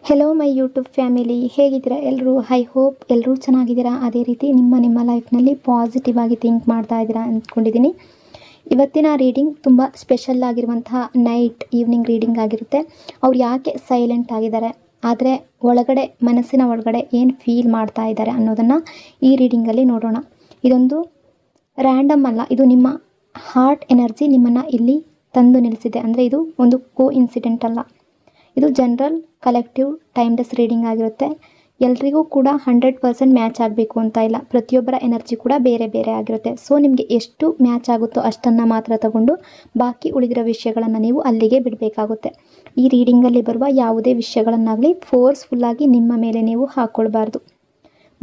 Hello my YouTube family, ಹೇಗಿದ್ದೀರಾ ಎಲ್ಲರೂ? I hope ಎಲ್ಲರೂ ಚೆನ್ನಾಗಿದ್ದೀರಾ. ಅದೇ ರೀತಿ ನಿಮ್ಮ ಲೈಫ್ನಲ್ಲಿ ಪಾಸಿಟಿವ್ ಆಗಿ ಥಿಂಕ್ ಮಾಡ್ತಾ ಇದ್ದೀರಾ ಅಂದ್ಕೊಂಡಿದ್ದೀನಿ. ಇವತ್ತಿನ ರೀಡಿಂಗ್ ತುಂಬ ಸ್ಪೆಷಲ್ ಆಗಿರುವಂತಹ ಈವ್ನಿಂಗ್ ರೀಡಿಂಗ್ ಆಗಿರುತ್ತೆ. ಅವ್ರು ಯಾಕೆ ಸೈಲೆಂಟ್ ಆಗಿದ್ದಾರೆ, ಆದರೆ ಮನಸ್ಸಿನ ಒಳಗಡೆ ಏನು ಫೀಲ್ ಮಾಡ್ತಾ ಇದ್ದಾರೆ ಅನ್ನೋದನ್ನು ಈ ರೀಡಿಂಗಲ್ಲಿ ನೋಡೋಣ. ಇದೊಂದು ರ್ಯಾಂಡಮ್ ಅಲ್ಲ, ಇದು ನಿಮ್ಮ ಹಾರ್ಟ್ ಎನರ್ಜಿ ನಿಮ್ಮನ್ನು ಇಲ್ಲಿ ತಂದು ನಿಲ್ಲಿಸಿದೆ. ಅಂದರೆ ಇದು ಒಂದು ಇನ್ಸಿಡೆಂಟ್ ಅಲ್ಲ, ಇದು ಜನರಲ್ ಕಲೆಕ್ಟಿವ್ ಟೈಮ್ಲೆಸ್ ರೀಡಿಂಗ್ ಆಗಿರುತ್ತೆ. ಎಲ್ರಿಗೂ ಕೂಡ 100% ಮ್ಯಾಚ್ ಆಗಬೇಕು ಅಂತ ಇಲ್ಲ, ಪ್ರತಿಯೊಬ್ಬರ ಎನರ್ಜಿ ಕೂಡ ಬೇರೆ ಬೇರೆ ಆಗಿರುತ್ತೆ. ಸೊ ನಿಮಗೆ ಎಷ್ಟು ಮ್ಯಾಚ್ ಆಗುತ್ತೋ ಅಷ್ಟನ್ನು ಮಾತ್ರ ತಗೊಂಡು ಬಾಕಿ ಉಳಿದಿರೋ ವಿಷಯಗಳನ್ನು ನೀವು ಅಲ್ಲಿಗೆ ಬಿಡಬೇಕಾಗುತ್ತೆ. ಈ ರೀಡಿಂಗಲ್ಲಿ ಬರುವ ಯಾವುದೇ ವಿಷಯಗಳನ್ನಾಗಲಿ ಫೋರ್ಸ್ಫುಲ್ಲಾಗಿ ನಿಮ್ಮ ಮೇಲೆ ನೀವು ಹಾಕ್ಕೊಳ್ಬಾರ್ದು.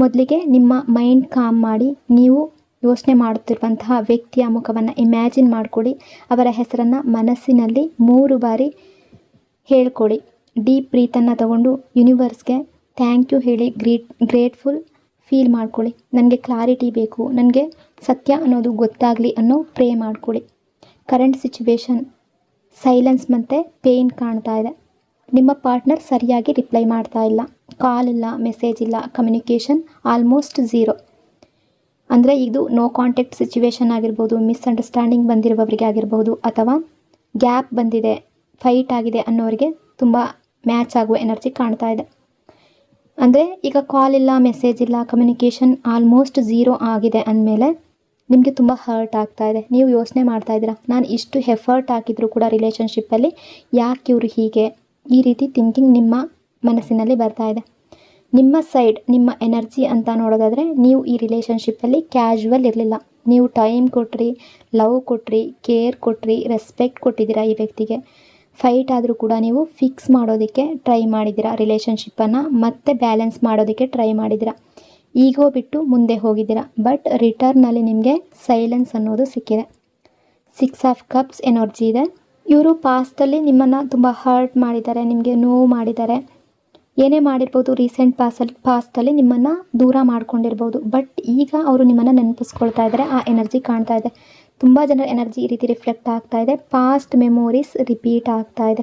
ಮೊದಲಿಗೆ ನಿಮ್ಮ ಮೈಂಡ್ ಕಾಮ್ ಮಾಡಿ ನೀವು ಯೋಚನೆ ಮಾಡುತ್ತಿರುವಂತಹ ವ್ಯಕ್ತಿಯ ಮುಖವನ್ನು ಇಮ್ಯಾಜಿನ್ ಮಾಡಿಕೊಡಿ. ಅವರ ಹೆಸರನ್ನು ಮನಸ್ಸಿನಲ್ಲಿ 3 ಬಾರಿ ಹೇಳ್ಕೊಡಿ. ಡೀಪ್ ಬ್ರೀತನ್ನು ತಗೊಂಡು ಯೂನಿವರ್ಸ್ಗೆ ಥ್ಯಾಂಕ್ ಯು ಹೇಳಿ ಗ್ರೇಟ್ಫುಲ್ ಫೀಲ್ ಮಾಡ್ಕೊಳ್ಳಿ. ನನಗೆ ಕ್ಲಾರಿಟಿ ಬೇಕು, ನನಗೆ ಸತ್ಯ ಅನ್ನೋದು ಗೊತ್ತಾಗಲಿ ಅನ್ನೋ ಪ್ರೇ ಮಾಡ್ಕೊಳ್ಳಿ. ಕರೆಂಟ್ ಸಿಚುವೇಶನ್ ಸೈಲೆನ್ಸ್ ಮತ್ತು ಪೇಯ್ನ್ ಕಾಣ್ತಾ ಇದೆ. ನಿಮ್ಮ ಪಾರ್ಟ್ನರ್ ಸರಿಯಾಗಿ ರಿಪ್ಲೈ ಮಾಡ್ತಾ ಇಲ್ಲ, ಕಾಲ್ ಇಲ್ಲ, ಮೆಸೇಜ್ ಇಲ್ಲ, ಕಮ್ಯುನಿಕೇಷನ್ ಆಲ್ಮೋಸ್ಟ್ ಝೀರೋ. ಅಂದರೆ ಇದು ನೋ ಕಾಂಟ್ಯಾಕ್ಟ್ ಸಿಚುವೇಶನ್ ಆಗಿರ್ಬೋದು, ಮಿಸ್ಅಂಡರ್ಸ್ಟ್ಯಾಂಡಿಂಗ್ ಬಂದಿರುವವರಿಗೆ ಆಗಿರ್ಬೋದು, ಅಥವಾ ಗ್ಯಾಪ್ ಬಂದಿದೆ, ಫೈಟ್ ಆಗಿದೆ ಅನ್ನೋರಿಗೆ ತುಂಬ ಮ್ಯಾಚ್ ಆಗುವ ಎನರ್ಜಿ ಕಾಣ್ತಾ ಇದೆ. ಅಂದರೆ ಈಗ ಕಾಲ್ ಇಲ್ಲ, ಮೆಸೇಜ್ ಇಲ್ಲ, ಕಮ್ಯುನಿಕೇಷನ್ ಆಲ್ಮೋಸ್ಟ್ ಝೀರೋ ಆಗಿದೆ ಅಂದಮೇಲೆ ನಿಮಗೆ ತುಂಬ ಹರ್ಟ್ ಆಗ್ತಾ ಇದೆ. ನೀವು ಯೋಚನೆ ಮಾಡ್ತಾ ಇದ್ದೀರಾ, ನಾನು ಇಷ್ಟು ಎಫರ್ಟ್ ಹಾಕಿದರೂ ಕೂಡ ರಿಲೇಷನ್ಶಿಪ್ಪಲ್ಲಿ ಯಾಕೆ ಇವರು ಹೀಗೆ, ಈ ರೀತಿ ಥಿಂಕಿಂಗ್ ನಿಮ್ಮ ಮನಸ್ಸಿನಲ್ಲಿ ಬರ್ತಾ ಇದೆ. ನಿಮ್ಮ ಸೈಡ್, ನಿಮ್ಮ ಎನರ್ಜಿ ಅಂತ ನೋಡೋದಾದರೆ ನೀವು ಈ ರಿಲೇಷನ್ಶಿಪ್ಪಲ್ಲಿ ಕ್ಯಾಶುವಲ್ ಇರಲಿಲ್ಲ. ನೀವು ಟೈಮ್ ಕೊಟ್ರಿ, ಲವ್ ಕೊಟ್ರಿ, ಕೇರ್ ಕೊಟ್ರಿ, ರೆಸ್ಪೆಕ್ಟ್ ಕೊಟ್ಟಿದ್ದೀರಾ ಈ ವ್ಯಕ್ತಿಗೆ. ಫೈಟ್ ಆದರೂ ಕೂಡ ನೀವು ಫಿಕ್ಸ್ ಮಾಡೋದಕ್ಕೆ ಟ್ರೈ ಮಾಡಿದ್ದೀರಾ, ರಿಲೇಷನ್ಶಿಪ್ಪನ್ನು ಮತ್ತೆ ಬ್ಯಾಲೆನ್ಸ್ ಮಾಡೋದಕ್ಕೆ ಟ್ರೈ ಮಾಡಿದ್ದೀರಾ. ಈಗೋ ಬಿಟ್ಟು ಮುಂದೆ ಹೋಗಿದ್ದೀರಾ, ಬಟ್ ರಿಟರ್ನಲ್ಲಿ ನಿಮಗೆ ಸೈಲೆನ್ಸ್ ಅನ್ನೋದು ಸಿಕ್ಕಿದೆ. 6 ಆಫ್ ಕಪ್ಸ್ ಎನರ್ಜಿ ಇದೆ. ಇವರು ಪಾಸ್ಟಲ್ಲಿ ನಿಮ್ಮನ್ನು ತುಂಬ ಹರ್ಟ್ ಮಾಡಿದ್ದಾರೆ, ನಿಮಗೆ ನೋವು ಮಾಡಿದ್ದಾರೆ, ಏನೇ ಮಾಡಿರ್ಬೋದು. ರೀಸೆಂಟ್ ಪಾಸ್ಟಲ್ಲಿ ನಿಮ್ಮನ್ನು ದೂರ ಮಾಡ್ಕೊಂಡಿರ್ಬೋದು, ಬಟ್ ಈಗ ಅವರು ನಿಮ್ಮನ್ನು ನೆನಪಿಸ್ಕೊಳ್ತಾ ಇದ್ದಾರೆ. ಆ ಎನರ್ಜಿ ಕಾಣ್ತಾ ಇದೆ. ತುಂಬ ಜನರ ಎನರ್ಜಿ ಈ ರೀತಿ ರಿಫ್ಲೆಕ್ಟ್ ಆಗ್ತಾ ಇದೆ. ಪಾಸ್ಟ್ ಮೆಮೊರೀಸ್ ರಿಪೀಟ್ ಆಗ್ತಾ ಇದೆ.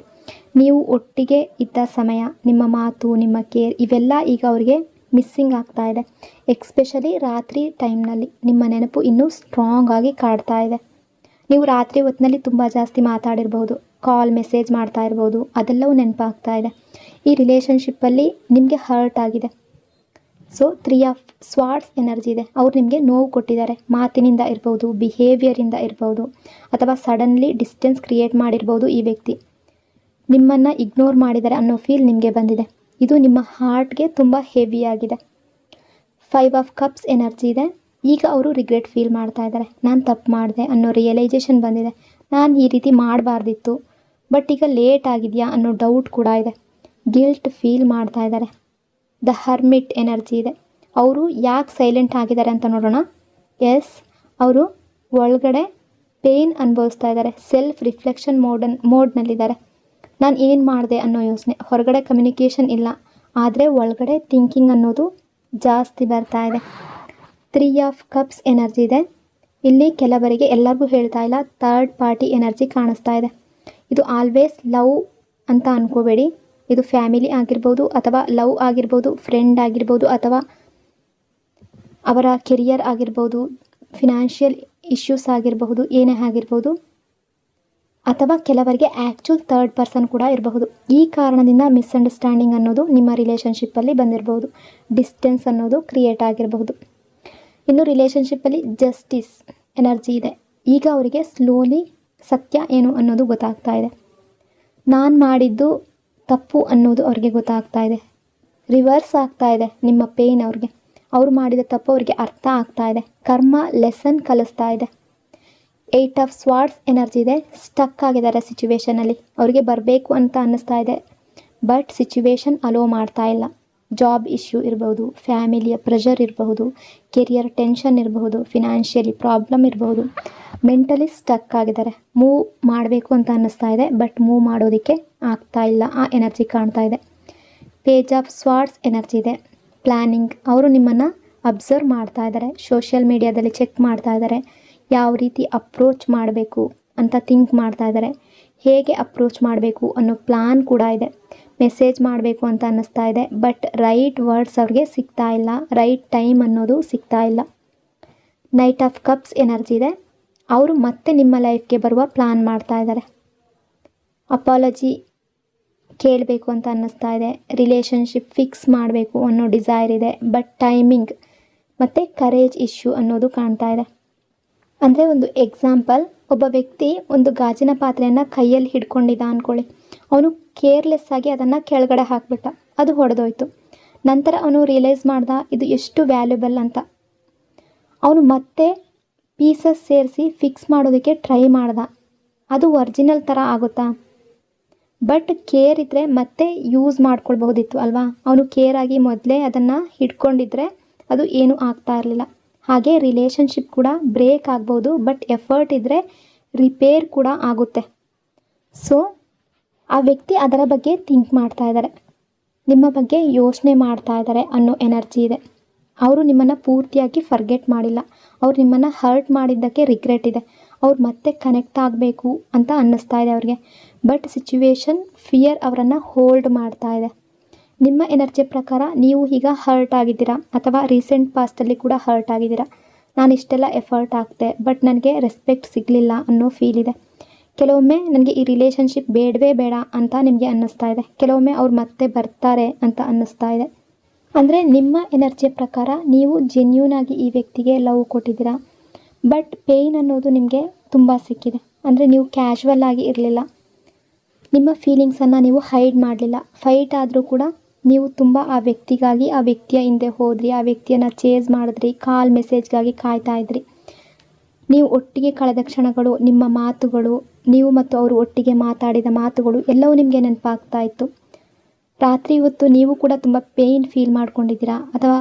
ನೀವು ಒಟ್ಟಿಗೆ ಇದ್ದ ಸಮಯ, ನಿಮ್ಮ ಮಾತು, ನಿಮ್ಮ ಕೇರ್, ಇವೆಲ್ಲ ಈಗ ಅವರಿಗೆ ಮಿಸ್ಸಿಂಗ್ ಆಗ್ತಾ ಇದೆ. ಎಕ್ಸ್ಪೆಷಲಿ ರಾತ್ರಿ ಟೈಮ್ನಲ್ಲಿ ನಿಮ್ಮ ನೆನಪು ಇನ್ನೂ ಸ್ಟ್ರಾಂಗ್ ಆಗಿ ಕಾಡ್ತಾ ಇದೆ. ನೀವು ರಾತ್ರಿ ಹೊತ್ತಿನಲ್ಲಿ ತುಂಬ ಜಾಸ್ತಿ ಮಾತಾಡಿರ್ಬೋದು, ಕಾಲ್ ಮೆಸೇಜ್ ಮಾಡ್ತಾ ಇರ್ಬೋದು, ಅದೆಲ್ಲವೂ ನೆನಪಾಗ್ತಾ ಇದೆ. ಈ ರಿಲೇಷನ್ಶಿಪ್ಪಲ್ಲಿ ನಿಮಗೆ ಹರ್ಟ್ ಆಗಿದೆ. ಸೊ 3 ಆಫ್ ಸ್ವಾರ್ಡ್ಸ್ ಎನರ್ಜಿ ಇದೆ. ಅವ್ರು ನಿಮಗೆ ನೋವು ಕೊಟ್ಟಿದ್ದಾರೆ, ಮಾತಿನಿಂದ ಇರ್ಬೋದು, ಬಿಹೇವಿಯರಿಂದ ಇರ್ಬೋದು, ಅಥವಾ ಸಡನ್ಲಿ ಡಿಸ್ಟೆನ್ಸ್ ಕ್ರಿಯೇಟ್ ಮಾಡಿರ್ಬೋದು. ಈ ವ್ಯಕ್ತಿ ನಿಮ್ಮನ್ನು ಇಗ್ನೋರ್ ಮಾಡಿದ್ದಾರೆ ಅನ್ನೋ ಫೀಲ್ ನಿಮಗೆ ಬಂದಿದೆ. ಇದು ನಿಮ್ಮ ಹಾರ್ಟ್ಗೆ ತುಂಬ ಹೆವಿಯಾಗಿದೆ. 5 ಆಫ್ ಕಪ್ಸ್ ಎನರ್ಜಿ ಇದೆ. ಈಗ ಅವರು ರಿಗ್ರೆಟ್ ಫೀಲ್ ಮಾಡ್ತಾ ಇದ್ದಾರೆ. ನಾನು ತಪ್ಪು ಮಾಡಿದೆ ಅನ್ನೋ ರಿಯಲೈಸೇಷನ್ ಬಂದಿದೆ. ನಾನು ಈ ರೀತಿ ಮಾಡಬಾರ್ದಿತ್ತು, ಬಟ್ ಈಗ ಲೇಟ್ ಆಗಿದೆಯಾ ಅನ್ನೋ ಡೌಟ್ ಕೂಡ ಇದೆ. ಗಿಲ್ಟ್ ಫೀಲ್ ಮಾಡ್ತಾ ಇದ್ದಾರೆ. ದ ಹರ್ಮಿಟ್ ಎನರ್ಜಿ ಇದೆ. ಅವರು ಯಾಕೆ ಸೈಲೆಂಟ್ ಆಗಿದ್ದಾರೆ ಅಂತ ನೋಡೋಣ. ಅವರು ಒಳಗಡೆ ಪೇಯ್ನ್ ಅನುಭವಿಸ್ತಾ ಇದ್ದಾರೆ. ಸೆಲ್ಫ್ ರಿಫ್ಲೆಕ್ಷನ್ ಮೋಡ್ನಲ್ಲಿದ್ದಾರೆ. ನಾನು ಏನು ಮಾಡಿದೆ ಅನ್ನೋ ಯೋಚನೆ. ಹೊರಗಡೆ ಕಮ್ಯುನಿಕೇಷನ್ ಇಲ್ಲ, ಆದರೆ ಒಳಗಡೆ ಥಿಂಕಿಂಗ್ ಅನ್ನೋದು ಜಾಸ್ತಿ ಬರ್ತಾ ಇದೆ. 3 ಆಫ್ ಕಪ್ಸ್ ಎನರ್ಜಿ ಇದೆ. ಇಲ್ಲಿ ಕೆಲವರಿಗೆ, ಎಲ್ಲರಿಗೂ ಹೇಳ್ತಾ ಇಲ್ಲ, ಥರ್ಡ್ ಪಾರ್ಟಿ ಎನರ್ಜಿ ಕಾಣಿಸ್ತಾ ಇದೆ. ಇದು ಆಲ್ವೇಸ್ ಲವ್ ಅಂತ ಅಂದ್ಕೋಬೇಡಿ. ಇದು ಫ್ಯಾಮಿಲಿ ಆಗಿರ್ಬೋದು, ಅಥವಾ ಲವ್ ಆಗಿರ್ಬೋದು, ಫ್ರೆಂಡ್ ಆಗಿರ್ಬೋದು, ಅಥವಾ ಅವರ ಕೆರಿಯರ್ ಆಗಿರ್ಬೋದು, ಫಿನಾನ್ಷಿಯಲ್ ಇಶ್ಯೂಸ್ ಆಗಿರಬಹುದು, ಏನೇ ಆಗಿರ್ಬೋದು, ಅಥವಾ ಕೆಲವರಿಗೆ ಆ್ಯಕ್ಚುಲ್ ಥರ್ಡ್ ಪರ್ಸನ್ ಕೂಡ ಇರಬಹುದು. ಈ ಕಾರಣದಿಂದ ಮಿಸ್ಅಂಡರ್ಸ್ಟ್ಯಾಂಡಿಂಗ್ ಅನ್ನೋದು ನಿಮ್ಮ ರಿಲೇಷನ್ಶಿಪ್ಪಲ್ಲಿ ಬಂದಿರಬಹುದು. ಡಿಸ್ಟೆನ್ಸ್ ಅನ್ನೋದು ಕ್ರಿಯೇಟ್ ಆಗಿರಬಹುದು. ಇನ್ನು ರಿಲೇಷನ್ಶಿಪ್ಪಲ್ಲಿ ಜಸ್ಟಿಸ್ ಎನರ್ಜಿ ಇದೆ. ಈಗ ಅವರಿಗೆ ಸ್ಲೋಲಿ ಸತ್ಯ ಏನು ಅನ್ನೋದು ಗೊತ್ತಾಗ್ತಾ ಇದೆ. ನಾನು ಮಾಡಿದ್ದು ತಪ್ಪು ಅನ್ನೋದು ಅವ್ರಿಗೆ ಗೊತ್ತಾಗ್ತಾ ಇದೆ. ರಿವರ್ಸ್ ಆಗ್ತಾ ಇದೆ ನಿಮ್ಮ ಪೇಯ್ನ್ ಅವ್ರಿಗೆ. ಅವರು ಮಾಡಿದ ತಪ್ಪು ಅವರಿಗೆ ಅರ್ಥ ಆಗ್ತಾ ಇದೆ. ಕರ್ಮ ಲೆಸನ್ ಕಲಿಸ್ತಾ ಇದೆ. 8 ಆಫ್ ಸ್ವಾರ್ಡ್ಸ್ ಎನರ್ಜಿ ಇದೆ. ಸ್ಟಕ್ ಆಗಿದ್ದಾರೆ ಸಿಚುವೇಷನಲ್ಲಿ. ಅವರಿಗೆ ಬರಬೇಕು ಅಂತ ಅನ್ನಿಸ್ತಾ ಇದೆ, ಬಟ್ ಸಿಚುವೇಶನ್ ಅಲೋ ಮಾಡ್ತಾ ಇಲ್ಲ. ಜಾಬ್ ಇಶ್ಯೂ ಇರಬಹುದು, ಫ್ಯಾಮಿಲಿಯ ಪ್ರೆಷರ್ ಇರಬಹುದು, ಕೆರಿಯರ್ ಟೆನ್ಷನ್ ಇರಬಹುದು, ಫಿನಾನ್ಷಿಯಲಿ ಪ್ರಾಬ್ಲಮ್ ಇರಬಹುದು. ಮೆಂಟಲಿ ಸ್ಟಕ್ ಆಗಿದ್ದಾರೆ. ಮೂವ್ ಮಾಡಬೇಕು ಅಂತ ಅನ್ನಿಸ್ತಾ ಇದೆ, ಬಟ್ ಮೂವ್ ಮಾಡೋದಕ್ಕೆ ಆಗ್ತಾ ಇಲ್ಲ. ಆ ಎನರ್ಜಿ ಕಾಣ್ತಾ ಇದೆ. ಪೇಜ್ ಆಫ್ ಸ್ವಾರ್ಡ್ಸ್ ಎನರ್ಜಿ ಇದೆ. ಪ್ಲ್ಯಾನಿಂಗ್. ಅವರು ನಿಮ್ಮನ್ನು ಅಬ್ಸರ್ವ್ ಮಾಡ್ತಾ ಇದ್ದಾರೆ. ಸೋಷಿಯಲ್ ಮೀಡಿಯಾದಲ್ಲಿ ಚೆಕ್ ಮಾಡ್ತಾ ಇದ್ದಾರೆ. ಯಾವ ರೀತಿ ಅಪ್ರೋಚ್ ಮಾಡಬೇಕು ಅಂತ ಥಿಂಕ್ ಮಾಡ್ತಾ ಇದ್ದಾರೆ. ಹೇಗೆ ಅಪ್ರೋಚ್ ಮಾಡಬೇಕು ಅನ್ನೋ ಪ್ಲ್ಯಾನ್ ಕೂಡ ಇದೆ. ಮೆಸೇಜ್ ಮಾಡಬೇಕು ಅಂತ ಅನ್ನಿಸ್ತಾ ಇದೆ. ಬಟ್ ರೈಟ್ ವರ್ಡ್ಸ್ ಅವ್ರಿಗೆ ಸಿಗ್ತಾ ಇಲ್ಲ, ರೈಟ್ ಟೈಮ್ ಅನ್ನೋದು ಸಿಗ್ತಾ ಇಲ್ಲ. ನೈಟ್ ಆಫ್ ಕಪ್ಸ್ ಎನರ್ಜಿ ಇದೆ. ಅವರು ಮತ್ತೆ ನಿಮ್ಮ ಲೈಫ್ಗೆ ಬರುವ ಪ್ಲ್ಯಾನ್ ಮಾಡ್ತಾ ಇದ್ದಾರೆ. ಅಪಾಲಜಿ ಕೇಳಬೇಕು ಅಂತ ಅನ್ನಿಸ್ತಾ ಇದೆ. ರಿಲೇಷನ್ಶಿಪ್ ಫಿಕ್ಸ್ ಮಾಡಬೇಕು ಅನ್ನೋ ಡಿಸೈರ್ ಇದೆ. ಬಟ್ ಟೈಮಿಂಗ್ ಮತ್ತು ಕರೇಜ್ ಇಶ್ಯೂ ಅನ್ನೋದು ಕಾಣ್ತಾ ಇದೆ. ಅಂದರೆ ಒಂದು ಎಕ್ಸಾಂಪಲ್, ಒಬ್ಬ ವ್ಯಕ್ತಿ ಒಂದು ಗಾಜಿನ ಪಾತ್ರೆಯನ್ನು ಕೈಯಲ್ಲಿ ಹಿಡ್ಕೊಂಡಿದ್ದ ಅಂದ್ಕೊಳ್ಳಿ. ಅವನು ಕೇರ್ಲೆಸ್ ಆಗಿ ಅದನ್ನು ಕೆಳಗಡೆ ಹಾಕಿಬಿಟ್ಟ, ಅದು ಹೊಡೆದೋಯ್ತು. ನಂತರ ಅವನು ರಿಯಲೈಸ್ ಮಾಡ್ದ ಇದು ಎಷ್ಟು ವ್ಯಾಲ್ಯೂಬಲ್ ಅಂತ. ಅವನು ಮತ್ತೆ ಪೀಸಸ್ ಸೇರಿಸಿ ಫಿಕ್ಸ್ ಮಾಡೋದಕ್ಕೆ ಟ್ರೈ ಮಾಡ್ದ. ಅದು ಒರಿಜಿನಲ್ ಥರ ಆಗುತ್ತಾ? ಬಟ್ ಕೇರ್ ಇದ್ದರೆ ಮತ್ತೆ ಯೂಸ್ ಮಾಡ್ಕೊಳ್ಬಹುದಿತ್ತು ಅಲ್ವಾ? ಅವನು ಕೇರಾಗಿ ಮೊದಲೇ ಅದನ್ನು ಹಿಡ್ಕೊಂಡಿದ್ರೆ ಅದು ಏನೂ ಆಗ್ತಾ ಇರಲಿಲ್ಲ. ಹಾಗೆ ರಿಲೇಷನ್ಶಿಪ್ ಕೂಡ ಬ್ರೇಕ್ ಆಗ್ಬೋದು, ಬಟ್ ಎಫರ್ಟ್ ಇದ್ದರೆ ರಿಪೇರ್ ಕೂಡ ಆಗುತ್ತೆ. ಸೊ ಆ ವ್ಯಕ್ತಿ ಅದರ ಬಗ್ಗೆ ಥಿಂಕ್ ಮಾಡ್ತಾ ಇದ್ದಾರೆ, ನಿಮ್ಮ ಬಗ್ಗೆ ಯೋಚನೆ ಮಾಡ್ತಾ ಇದ್ದಾರೆ ಅನ್ನೋ ಎನರ್ಜಿ ಇದೆ. ಅವರು ನಿಮ್ಮನ್ನು ಪೂರ್ತಿಯಾಗಿ ಫರ್ಗೆಟ್ ಮಾಡಿಲ್ಲ, ಅವ್ರು ನಿಮ್ಮನ್ನು ಹರ್ಟ್ ಮಾಡಿದ್ದಕ್ಕೆ ರಿಗ್ರೆಟ್ ಇದೆ. ಅವ್ರು ಮತ್ತೆ ಕನೆಕ್ಟ್ ಆಗಬೇಕು ಅಂತ ಅನ್ನಿಸ್ತಾ ಇದೆ ಅವ್ರಿಗೆ. ಬಟ್ ಸಿಚುವೇಶನ್ ಫಿಯರ್ ಅವರನ್ನು ಹೋಲ್ಡ್ ಮಾಡ್ತಾ ಇದೆ. ನಿಮ್ಮ ಎನರ್ಜಿ ಪ್ರಕಾರ ನೀವು ಈಗ ಹರ್ಟ್ ಆಗಿದ್ದೀರಾ, ಅಥವಾ ರೀಸೆಂಟ್ ಪಾಸ್ಟಲ್ಲಿ ಕೂಡ ಹರ್ಟ್ ಆಗಿದ್ದೀರಾ. ನಾನು ಇಷ್ಟೆಲ್ಲ ಎಫರ್ಟ್ ಹಾಕ್ತೆ ಬಟ್ ನನಗೆ ರೆಸ್ಪೆಕ್ಟ್ ಸಿಗಲಿಲ್ಲ ಅನ್ನೋ ಫೀಲ್ ಇದೆ. ಕೆಲವೊಮ್ಮೆ ನನಗೆ ಈ ರಿಲೇಷನ್ಶಿಪ್ ಬೇಡವೇ ಬೇಡ ಅಂತ ನಿಮಗೆ ಅನ್ನಿಸ್ತಾ ಇದೆ. ಕೆಲವೊಮ್ಮೆ ಅವ್ರು ಮತ್ತೆ ಬರ್ತಾರೆ ಅಂತ ಅನ್ನಿಸ್ತಾ ಇದೆ. ಅಂದರೆ ನಿಮ್ಮ ಎನರ್ಜಿಯ ಪ್ರಕಾರ ನೀವು ಜೆನ್ಯೂನ್ ಆಗಿ ಈ ವ್ಯಕ್ತಿಗೆ ಲವ್ ಕೊಟ್ಟಿದ್ದೀರಾ, ಬಟ್ ಪೇಯ್ನ್ ಅನ್ನೋದು ನಿಮಗೆ ತುಂಬ ಸಿಕ್ಕಿದೆ. ಅಂದರೆ ನೀವು ಕ್ಯಾಶುವಲ್ ಆಗಿ ಇರಲಿಲ್ಲ, ನಿಮ್ಮ ಫೀಲಿಂಗ್ಸನ್ನು ನೀವು ಹೈಡ್ ಮಾಡಲಿಲ್ಲ. ಫೈಟ್ ಆದರೂ ಕೂಡ ನೀವು ತುಂಬ ಆ ವ್ಯಕ್ತಿಗಾಗಿ ಆ ವ್ಯಕ್ತಿಯ ಹಿಂದೆ ಹೋದ್ರಿ, ಆ ವ್ಯಕ್ತಿಯನ್ನು ಚೇಸ್ ಮಾಡಿದ್ರಿ, ಕಾಲ್ ಮೆಸೇಜ್ಗಾಗಿ ಕಾಯ್ತಾ ಇದ್ರಿ. ನೀವು ಒಟ್ಟಿಗೆ ಕಳೆದ ಕ್ಷಣಗಳು, ನಿಮ್ಮ ಮಾತುಗಳು, ನೀವು ಮತ್ತು ಅವರು ಒಟ್ಟಿಗೆ ಮಾತಾಡಿದ ಮಾತುಗಳು ಎಲ್ಲವೂ ನಿಮಗೆ ನೆನಪಾಗ್ತಾ ಇತ್ತು. ರಾತ್ರಿ ಹೊತ್ತು ನೀವು ಕೂಡ ತುಂಬ ಪೇಯ್ನ್ ಫೀಲ್ ಮಾಡ್ಕೊಂಡಿದ್ದೀರಾ, ಅಥವಾ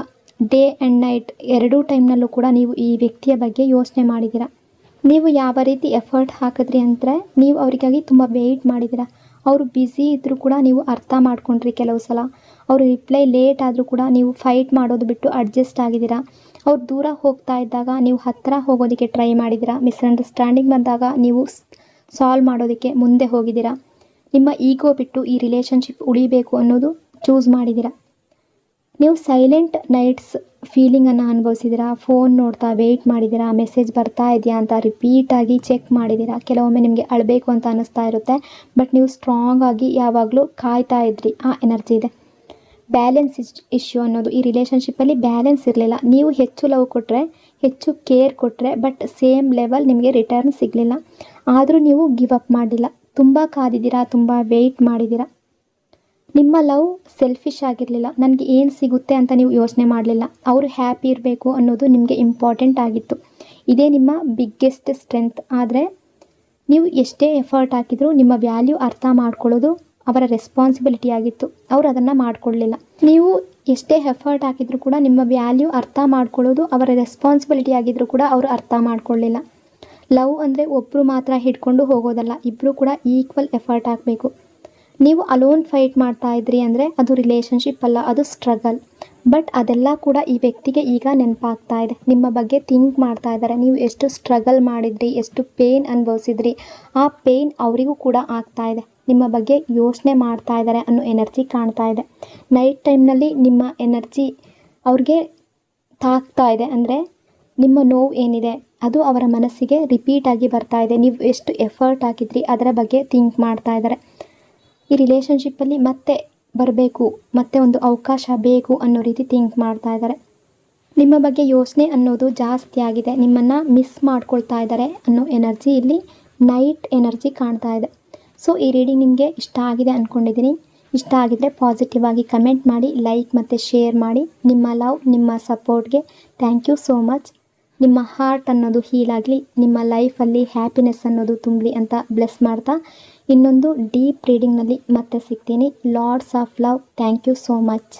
ಡೇ ಆ್ಯಂಡ್ ನೈಟ್ ಎರಡೂ ಟೈಮ್ನಲ್ಲೂ ಕೂಡ ನೀವು ಈ ವ್ಯಕ್ತಿಯ ಬಗ್ಗೆ ಯೋಚನೆ ಮಾಡಿದ್ದೀರಾ. ನೀವು ಯಾವ ರೀತಿ ಎಫರ್ಟ್ ಹಾಕಿದ್ರಿ ಅಂದರೆ ನೀವು ಅವರಿಗಾಗಿ ತುಂಬ ವೆಯ್ಟ್ ಮಾಡಿದ್ದೀರಾ. ಅವರು ಬ್ಯುಸಿ ಇದ್ದರೂ ಕೂಡ ನೀವು ಅರ್ಥ ಮಾಡ್ಕೊಂಡ್ರಿ. ಕೆಲವು ಸಲ ಅವರು ರಿಪ್ಲೈ ಲೇಟ್ ಆದರೂ ಕೂಡ ನೀವು ಫೈಟ್ ಮಾಡೋದು ಬಿಟ್ಟು ಅಡ್ಜಸ್ಟ್ ಆಗಿದ್ದೀರಾ. ಅವ್ರು ದೂರ ಹೋಗ್ತಾ ಇದ್ದಾಗ ನೀವು ಹತ್ತಿರ ಹೋಗೋದಕ್ಕೆ ಟ್ರೈ ಮಾಡಿದ್ದೀರಾ. ಮಿಸ್ಅಂಡರ್ಸ್ಟ್ಯಾಂಡಿಂಗ್ ಬಂದಾಗ ನೀವು ಸಾಲ್ವ್ ಮಾಡೋದಕ್ಕೆ ಮುಂದೆ ಹೋಗಿದ್ದೀರಾ. ನಿಮ್ಮ ಈಗೋ ಬಿಟ್ಟು ಈ ರಿಲೇಷನ್ಶಿಪ್ ಉಳಿಬೇಕು ಅನ್ನೋದು ಚೂಸ್ ಮಾಡಿದ್ದೀರಾ. ನೀವು ಸೈಲೆಂಟ್ ನೈಟ್ಸ್ ಫೀಲಿಂಗನ್ನು ಅನುಭವಿಸಿದ್ದೀರಾ. ಫೋನ್ ನೋಡ್ತಾ ವೆಯ್ಟ್ ಮಾಡಿದ್ದೀರಾ, ಮೆಸೇಜ್ ಬರ್ತಾ ಇದೆಯಾ ಅಂತ ರಿಪೀಟಾಗಿ ಚೆಕ್ ಮಾಡಿದ್ದೀರಾ. ಕೆಲವೊಮ್ಮೆ ನಿಮಗೆ ಅಳಬೇಕು ಅಂತ ಅನ್ನಿಸ್ತಾ ಇರುತ್ತೆ, ಬಟ್ ನೀವು ಸ್ಟ್ರಾಂಗ್ ಆಗಿ ಯಾವಾಗಲೂ ಕಾಯ್ತಾ ಇದ್ರಿ. ಆ ಎನರ್ಜಿ ಇದೆ. ಬ್ಯಾಲೆನ್ಸ್ ಇಶ್ಯೂ ಅನ್ನೋದು, ಈ ರಿಲೇಷನ್ಶಿಪ್ಪಲ್ಲಿ ಬ್ಯಾಲೆನ್ಸ್ ಇರಲಿಲ್ಲ. ನೀವು ಹೆಚ್ಚು ಲವ್ ಕೊಟ್ಟರೆ, ಹೆಚ್ಚು ಕೇರ್ ಕೊಟ್ಟರೆ, ಬಟ್ ಸೇಮ್ ಲೆವೆಲ್ ನಿಮಗೆ ರಿಟರ್ನ್ ಸಿಗಲಿಲ್ಲ. ಆದರೂ ನೀವು ಗಿವ್ ಅಪ್ ಮಾಡಲಿಲ್ಲ. ತುಂಬ ಕಾದಿದ್ದೀರಾ, ತುಂಬ ವೆಯ್ಟ್ ಮಾಡಿದ್ದೀರಾ. ನಿಮ್ಮ ಲವ್ ಸೆಲ್ಫಿಶ್ ಆಗಿರಲಿಲ್ಲ. ನನಗೆ ಏನು ಸಿಗುತ್ತೆ ಅಂತ ನೀವು ಯೋಚನೆ ಮಾಡಲಿಲ್ಲ. ಅವರು ಹ್ಯಾಪಿ ಇರಬೇಕು ಅನ್ನೋದು ನಿಮಗೆ ಇಂಪಾರ್ಟೆಂಟ್ ಆಗಿತ್ತು. ಇದೇ ನಿಮ್ಮ ಬಿಗ್ಗೆಸ್ಟ್ ಸ್ಟ್ರೆಂತ್. ಆದರೆ ನೀವು ಎಷ್ಟೇ ಎಫರ್ಟ್ ಹಾಕಿದರೂ ನಿಮ್ಮ ವ್ಯಾಲ್ಯೂ ಅರ್ಥ ಮಾಡ್ಕೊಳ್ಳೋದು ಅವರ ರೆಸ್ಪಾನ್ಸಿಬಿಲಿಟಿ ಆಗಿತ್ತು. ಅವರು ಅದನ್ನು ಮಾಡಿಕೊಡ್ಲಿಲ್ಲ. ನೀವು ಎಷ್ಟೇ ಎಫರ್ಟ್ ಹಾಕಿದರೂ ಕೂಡ ನಿಮ್ಮ ವ್ಯಾಲ್ಯೂ ಅರ್ಥ ಮಾಡ್ಕೊಳ್ಳೋದು ಅವರ ರೆಸ್ಪಾನ್ಸಿಬಿಲಿಟಿ ಆಗಿದ್ದರೂ ಕೂಡ ಅವರು ಅರ್ಥ ಮಾಡ್ಕೊಳ್ಳಿಲ್ಲ. ಲವ್ ಅಂದರೆ ಒಬ್ಬರು ಮಾತ್ರ ಹಿಡ್ಕೊಂಡು ಹೋಗೋದಲ್ಲ, ಇಬ್ಬರು ಕೂಡ ಈಕ್ವಲ್ ಎಫರ್ಟ್ ಹಾಕಬೇಕು. ನೀವು ಅಲೋನ್ ಫೈಟ್ ಮಾಡ್ತಾ ಇದ್ರಿ ಅಂದರೆ ಅದು ರಿಲೇಷನ್ಶಿಪ್ ಅಲ್ಲ, ಅದು ಸ್ಟ್ರಗಲ್. ಬಟ್ ಅದೆಲ್ಲ ಕೂಡ ಈ ವ್ಯಕ್ತಿಗೆ ಈಗ ನೆನಪಾಗ್ತಾ ಇದೆ. ನಿಮ್ಮ ಬಗ್ಗೆ ಥಿಂಕ್ ಮಾಡ್ತಾ ಇದ್ದಾರೆ. ನೀವು ಎಷ್ಟು ಸ್ಟ್ರಗಲ್ ಮಾಡಿದ್ರಿ, ಎಷ್ಟು ಪೇಯ್ನ್ ಅನುಭವಿಸಿದ್ರಿ, ಆ ಪೇಯ್ನ್ ಅವರಿಗೂ ಕೂಡ ಆಗ್ತಾ ಇದೆ. ನಿಮ್ಮ ಬಗ್ಗೆ ಯೋಚನೆ ಮಾಡ್ತಾ ಇದ್ದಾರೆ ಅನ್ನೋ ಎನರ್ಜಿ ಕಾಣ್ತಾ ಇದೆ. ನೈಟ್ ಟೈಮ್ನಲ್ಲಿ ನಿಮ್ಮ ಎನರ್ಜಿ ಅವ್ರಿಗೆ ತಾಕ್ತಾ ಇದೆ. ಅಂದರೆ ನಿಮ್ಮ ನೋವು ಏನಿದೆ ಅದು ಅವರ ಮನಸ್ಸಿಗೆ ರಿಪೀಟಾಗಿ ಬರ್ತಾ ಇದೆ. ನೀವು ಎಷ್ಟು ಎಫರ್ಟ್ ಹಾಕಿದ್ರಿ ಅದರ ಬಗ್ಗೆ ಥಿಂಕ್ ಮಾಡ್ತಾ ಇದ್ದಾರೆ. ಈ ರಿಲೇಷನ್ಶಿಪ್ಪಲ್ಲಿ ಮತ್ತೆ ಬರಬೇಕು, ಮತ್ತೆ ಒಂದು ಅವಕಾಶ ಬೇಕು ಅನ್ನೋ ರೀತಿ ಥಿಂಕ್ ಮಾಡ್ತಾ ಇದ್ದಾರೆ. ನಿಮ್ಮ ಬಗ್ಗೆ ಯೋಚನೆ ಅನ್ನೋದು ಜಾಸ್ತಿ ಆಗಿದೆ. ನಿಮ್ಮನ್ನು ಮಿಸ್ ಮಾಡ್ಕೊಳ್ತಾ ಇದ್ದಾರೆ ಅನ್ನೋ ಎನರ್ಜಿ ಇಲ್ಲಿ ನೈಟ್ ಎನರ್ಜಿ ಕಾಣ್ತಾ ಇದೆ. ಸೊ ಈ ರೀಡಿಂಗ್ ನಿಮಗೆ ಇಷ್ಟ ಆಗಿದೆ ಅಂದ್ಕೊಂಡಿದ್ದೀನಿ. ಇಷ್ಟ ಆಗಿದರೆ ಪಾಸಿಟಿವ್ ಆಗಿ ಕಮೆಂಟ್ ಮಾಡಿ, ಲೈಕ್ ಮತ್ತು ಶೇರ್ ಮಾಡಿ. ನಿಮ್ಮ ಲವ್, ನಿಮ್ಮ ಸಪೋರ್ಟ್ಗೆ ಥ್ಯಾಂಕ್ ಯು ಸೋ ಮಚ್. ನಿಮ್ಮ ಹಾರ್ಟ್ ಅನ್ನೋದು ಹೀಲ್ ಆಗಲಿ, ನಿಮ್ಮ ಲೈಫಲ್ಲಿ ಹ್ಯಾಪಿನೆಸ್ ಅನ್ನೋದು ತುಂಬಲಿ ಅಂತ ಬ್ಲೆಸ್ ಮಾಡ್ತಾ ಇನ್ನೊಂದು ಡೀಪ್ ರೀಡಿಂಗ್ನಲ್ಲಿ ಮತ್ತೆ ಸಿಗ್ತೀನಿ. Lords of love. Thank you so much.